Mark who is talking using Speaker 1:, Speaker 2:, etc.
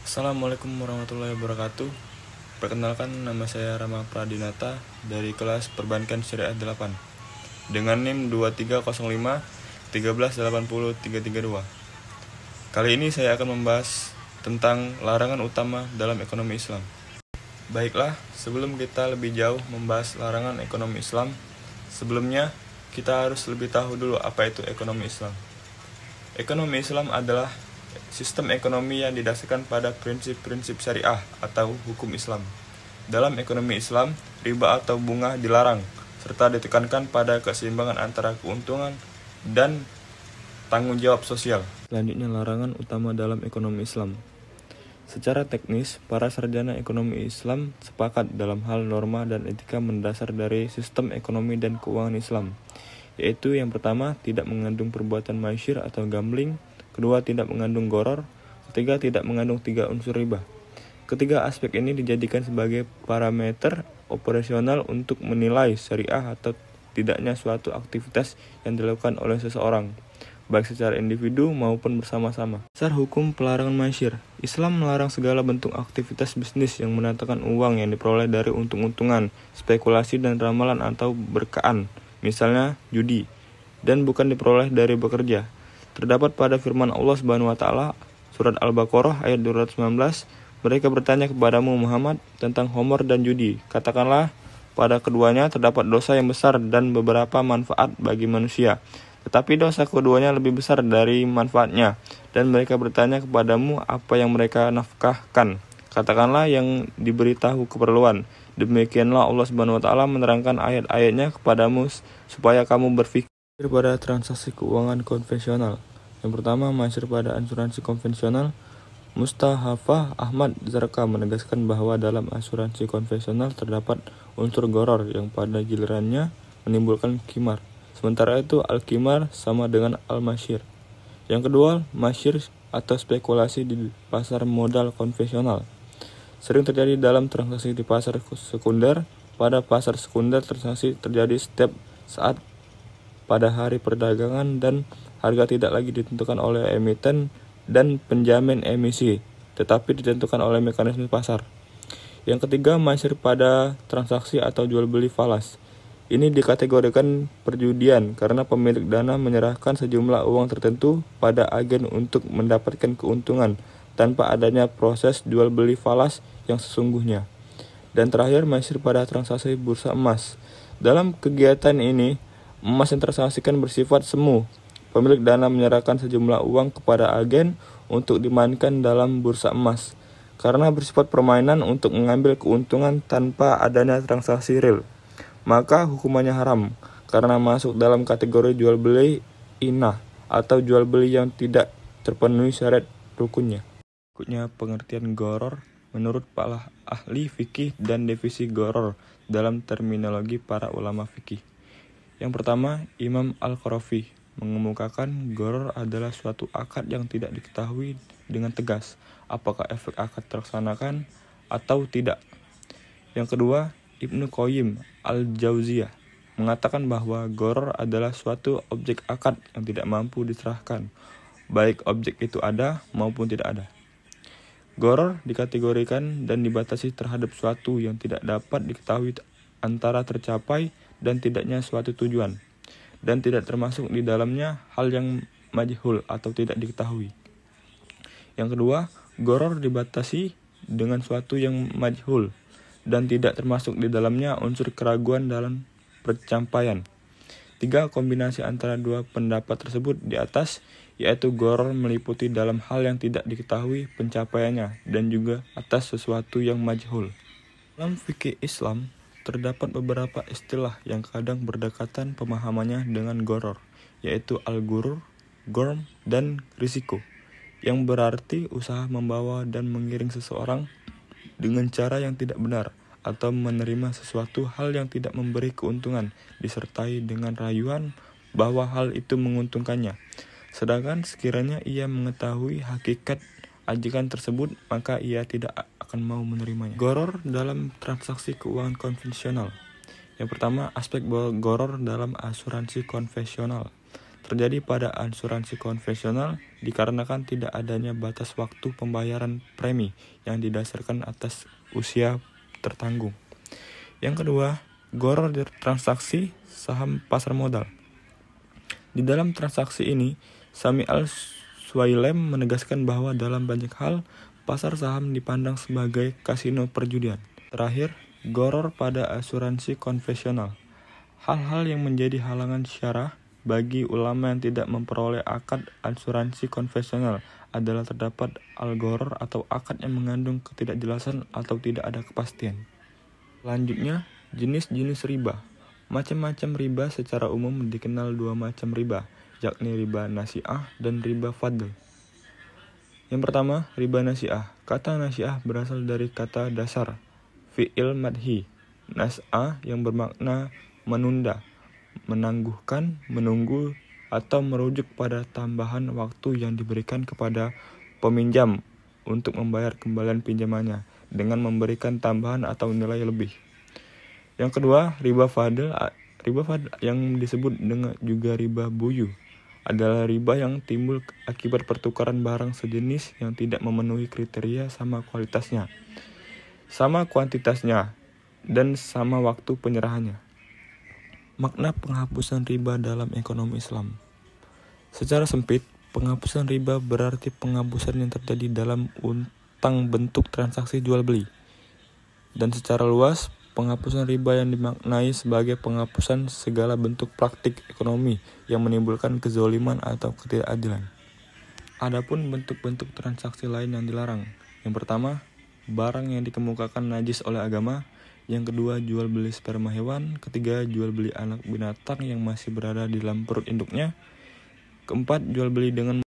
Speaker 1: Assalamualaikum warahmatullahi wabarakatuh. Perkenalkan, nama saya Rama Pradinata dari kelas Perbankan Syariah 8 dengan NIM 2305 1380 332. Kali ini saya akan membahas tentang larangan utama dalam ekonomi Islam. Baiklah, sebelum kita lebih jauh membahas larangan ekonomi Islam, sebelumnya kita harus lebih tahu dulu apa itu ekonomi Islam. Ekonomi Islam adalah sistem ekonomi yang didasarkan pada prinsip-prinsip syariah atau hukum Islam. Dalam ekonomi Islam, riba atau bunga dilarang, serta ditekankan pada keseimbangan antara keuntungan dan tanggung jawab sosial. Selanjutnya, larangan utama dalam ekonomi Islam. Secara teknis, para sarjana ekonomi Islam sepakat dalam hal norma dan etika mendasar dari sistem ekonomi dan keuangan Islam, yaitu yang pertama, tidak mengandung perbuatan maisir atau gambling, kedua, tidak mengandung gharar, ketiga, tidak mengandung 3 unsur riba. Ketiga aspek ini dijadikan sebagai parameter operasional untuk menilai syariah atau tidaknya suatu aktivitas yang dilakukan oleh seseorang, baik secara individu maupun bersama-sama. Dasar hukum pelarangan maisir. Islam melarang segala bentuk aktivitas bisnis yang mendatangkan uang yang diperoleh dari untung-untungan, spekulasi dan ramalan atau berkaan, misalnya judi, dan bukan diperoleh dari bekerja. Terdapat pada firman Allah Subhanahu wa taala surat Al-Baqarah ayat 219, mereka bertanya kepadamu Muhammad tentang homer dan judi. Katakanlah, pada keduanya terdapat dosa yang besar dan beberapa manfaat bagi manusia. Tetapi dosa keduanya lebih besar dari manfaatnya, dan mereka bertanya kepadamu apa yang mereka nafkahkan. Katakanlah yang diberitahu keperluan. Demikianlah Allah Subhanahu wa taala menerangkan ayat-ayatnya kepadamu supaya kamu berfikir pada transaksi keuangan konvensional. Yang pertama, maisir pada asuransi konvensional. Mustahafah Ahmad Zarqa menegaskan bahwa dalam asuransi konvensional terdapat unsur gharar yang pada gilirannya menimbulkan qimar. Sementara itu al-qimar sama dengan al-maisir. Yang kedua, maisir atau spekulasi di pasar modal konvensional. Sering terjadi dalam transaksi di pasar sekunder. Pada pasar sekunder, transaksi terjadi setiap saat pada hari perdagangan dan harga tidak lagi ditentukan oleh emiten dan penjamin emisi, tetapi ditentukan oleh mekanisme pasar. Yang ketiga, maisir pada transaksi atau jual beli falas. Ini dikategorikan perjudian karena pemilik dana menyerahkan sejumlah uang tertentu pada agen untuk mendapatkan keuntungan tanpa adanya proses jual beli falas yang sesungguhnya. Dan terakhir, maisir pada transaksi bursa emas. Dalam kegiatan ini, emas yang transaksikan bersifat semu. Pemilik dana menyerahkan sejumlah uang kepada agen untuk dimainkan dalam bursa emas, karena bersifat permainan untuk mengambil keuntungan tanpa adanya transaksi real. Maka hukumannya haram, karena masuk dalam kategori jual beli inah atau jual beli yang tidak terpenuhi syarat rukunnya. Berikutnya, pengertian gharar menurut para ahli fikih dan definisi gharar dalam terminologi para ulama fikih. Yang pertama, Imam Al-Qarafi mengemukakan gharar adalah suatu akad yang tidak diketahui dengan tegas apakah efek akad terlaksanakan atau tidak. Yang kedua, Ibnu Qayyim Al-Jauziyah mengatakan bahwa gharar adalah suatu objek akad yang tidak mampu diserahkan, baik objek itu ada maupun tidak ada. Gharar dikategorikan dan dibatasi terhadap suatu yang tidak dapat diketahui antara tercapai dan tidaknya suatu tujuan, dan tidak termasuk di dalamnya hal yang majhul atau tidak diketahui. Yang kedua, gharar dibatasi dengan suatu yang majhul dan tidak termasuk di dalamnya unsur keraguan dalam pencapaian. 3. Kombinasi antara dua pendapat tersebut di atas, yaitu gharar meliputi dalam hal yang tidak diketahui pencapaiannya dan juga atas sesuatu yang majhul. Dalam fikih Islam, terdapat beberapa istilah yang kadang berdekatan pemahamannya dengan gharar, yaitu al-ghurur, gharm, dan risiko, yang berarti usaha membawa dan mengiring seseorang dengan cara yang tidak benar atau menerima sesuatu hal yang tidak memberi keuntungan disertai dengan rayuan bahwa hal itu menguntungkannya, sedangkan sekiranya ia mengetahui hakikat ajakan tersebut maka ia tidak akan mau menerimanya. Gharar dalam transaksi keuangan konvensional. Yang pertama, aspek gharar dalam asuransi konvensional. terjadi pada asuransi konvensional dikarenakan tidak adanya batas waktu pembayaran premi yang didasarkan atas usia tertanggung. Yang kedua, gharar transaksi saham pasar modal. Di dalam transaksi ini, Sami Al-Suwailem menegaskan bahwa dalam banyak hal, pasar saham dipandang sebagai kasino perjudian. Terakhir, gharar pada asuransi konvensional. Hal-hal yang menjadi halangan syarah bagi ulama yang tidak memperoleh akad asuransi konvensional adalah terdapat al-gharar atau akad yang mengandung ketidakjelasan atau tidak ada kepastian. Selanjutnya, jenis-jenis riba. Macam-macam riba secara umum dikenal dua macam riba, yakni riba nasi'ah dan riba fadl. Yang pertama, riba nasi'ah. Kata nasi'ah berasal dari kata dasar, fi'il madhi, nas'a yang bermakna menunda, menangguhkan, menunggu, atau merujuk pada tambahan waktu yang diberikan kepada peminjam untuk membayar kembalian pinjamannya dengan memberikan tambahan atau nilai lebih. Yang kedua, riba fadl. Riba fadl yang disebut dengan juga riba buyu adalah riba yang timbul akibat pertukaran barang sejenis yang tidak memenuhi kriteria sama kualitasnya, sama kuantitasnya, dan sama waktu penyerahannya. Makna penghapusan riba dalam ekonomi Islam. Secara sempit, penghapusan riba berarti penghapusan yang terjadi dalam utang bentuk transaksi jual beli. Dan secara luas, penghapusan riba yang dimaknai sebagai penghapusan segala bentuk praktik ekonomi yang menimbulkan kezaliman atau ketidakadilan. Adapun bentuk-bentuk transaksi lain yang dilarang. Yang pertama, barang yang dikemukakan najis oleh agama. Yang kedua, jual beli sperma hewan. Ketiga, jual beli anak binatang yang masih berada di dalam perut induknya. Keempat, jual beli dengan